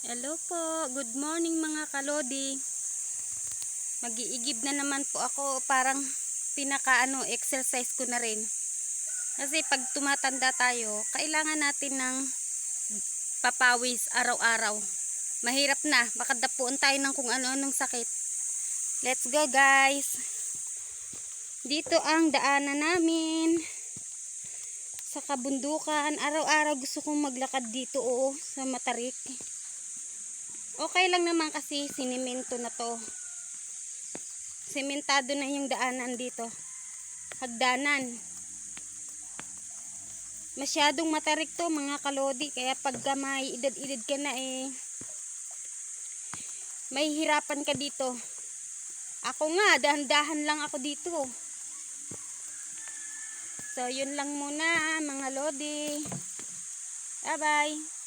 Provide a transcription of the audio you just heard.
Hello po, good morning mga kalodi. Mag-iigib na naman po ako, parang exercise ko na rin. Kasi pag tumatanda tayo, kailangan natin ng papawis araw-araw. Mahirap na, makadapuan tayo ng kung ano-anong sakit. Let's go guys. Dito ang daanan namin sa kabundukan. Araw-araw gusto kong maglakad dito sa Matarik. Okay lang naman kasi sinimento na to. Sementado na yung daanan dito. Hagdanan. Masyadong matarik to mga kalodi. Kaya pagka may edad-edad ka na may hirapan ka dito. Ako nga, dahan-dahan lang ako dito. So, yun lang muna mga lodi. Bye-bye.